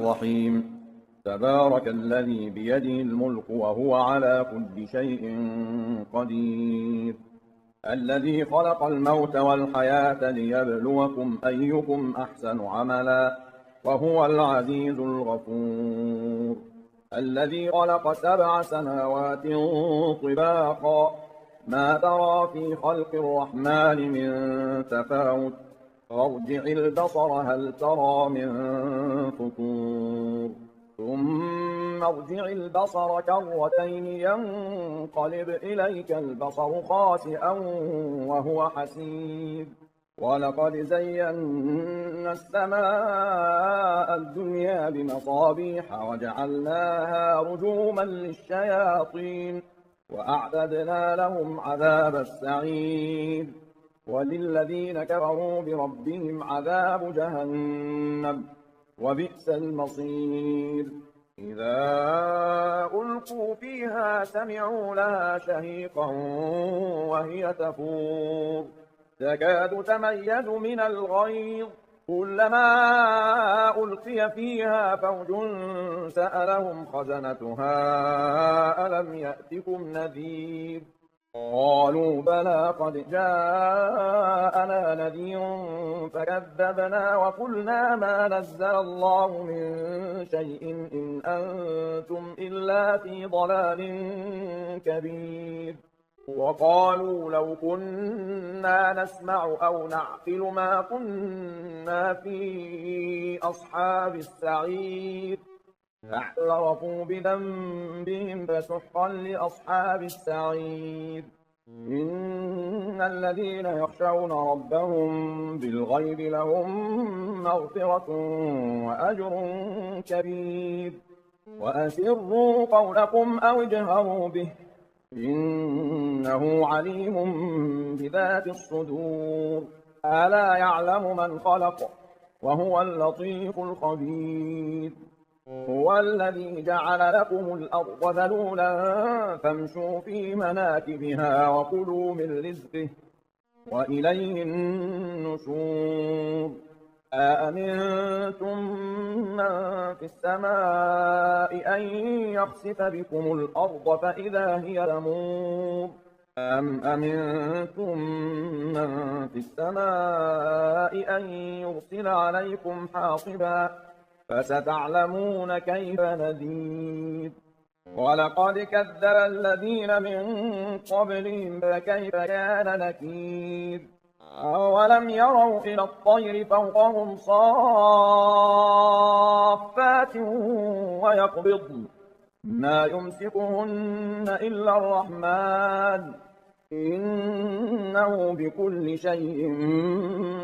الرحيم تبارك الذي بيده الملك وهو على كل شيء قدير الذي خلق الموت والحياة ليبلوكم أيكم أحسن عملا وهو العزيز الغفور الذي خلق 7 سماوات طباقا ما ترى في خلق الرحمن من تفاوت فارجع البصر هل ترى من فطور ثم ارجع البصر كرتين ينقلب إليك البصر خاسئا وهو حسير ولقد زينا السماء الدنيا بمصابيح وجعلناها رجوما للشياطين وأعتدنا لهم عذاب السعير وللذين كفروا بربهم عذاب جهنم وبئس المصير إذا ألقوا فيها سمعوا لها شهيقا وهي تفور تكاد تميز من الغيظ كلما ألقي فيها فوج سألهم خزنتها ألم يأتكم نذير قالوا بلى قد جاءنا نذير فكذبنا وقلنا ما نزل الله من شيء إن أنتم إلا في ضلال كبير وقالوا لو كنا نسمع أو نعقل ما كنا في أصحاب السعير فاعترفوا بذنبهم فسحقا لأصحاب السعير إن الذين يخشون ربهم بالغيب لهم مغفرة وأجر كبير وأسروا قولكم أو اجهروا به إنه عليم بذات الصدور ألا يعلم من خلق وهو اللطيف الخبير هو الذي جعل لكم الأرض ذلولا فامشوا في مناكبها وكلوا من رزقه وإليه النشور أأمنتم من في السماء أن يخسف بكم الأرض فإذا هي تمور أم أمنتم من في السماء أن يرسل عليكم حاصبا فستعلمون كيف نذير ولقد كذب الذين من قبلهم فكيف كان نكير أولم يروا إلى الطير فوقهم صافات ويقبضن ما يمسكهن إلا الرحمن إنه بكل شيء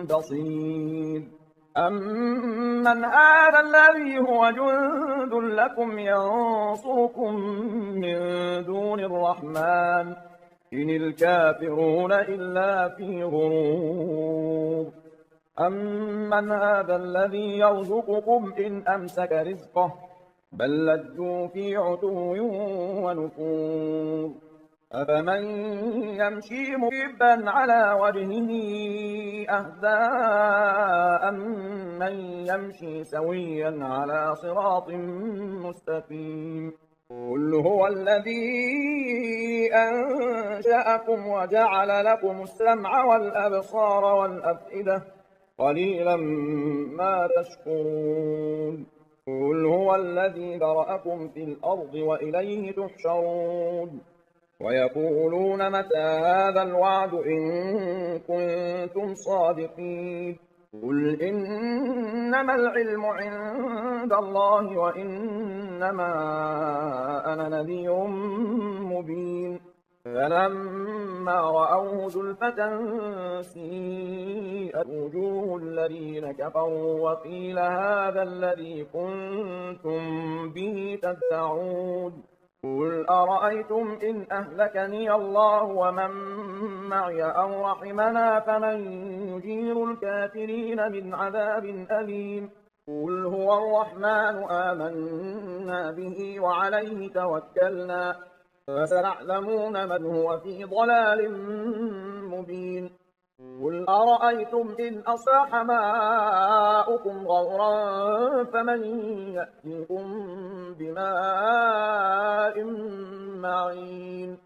بصير أمن هذا الذي هو جند لكم ينصركم من دون الرحمن إن الكافرون إلا في غرور أمن هذا الذي يرزقكم إن أمسك رزقه بل لجوا في عتو ونفور أفمن يمشي مكبا على وجهه أهدى أمن يمشي سويا على صراط مستقيم قل هو الذي أنشأكم وجعل لكم السمع والأبصار والأفئدة قليلا ما تشكرون قل هو الذي ذرأكم في الأرض وإليه تحشرون ويقولون متى هذا الوعد إن كنتم صادقين قل إنما العلم عند الله وإنما أنا نذير مبين فلما رأوه زلفة سيئت وجوه الذين كفروا وقيل هذا الذي كنتم به تدعون قل أرأيتم إن أهلكني الله ومن معي أو رحمنا فمن يجير الكافرين من عذاب أليم قل هو الرحمن آمنا به وعليه توكلنا فسنعلمون من هو في ضلال مبين قل أرأيتم إن أصبح ماؤكم غورا فمن يأتيكم بماء معين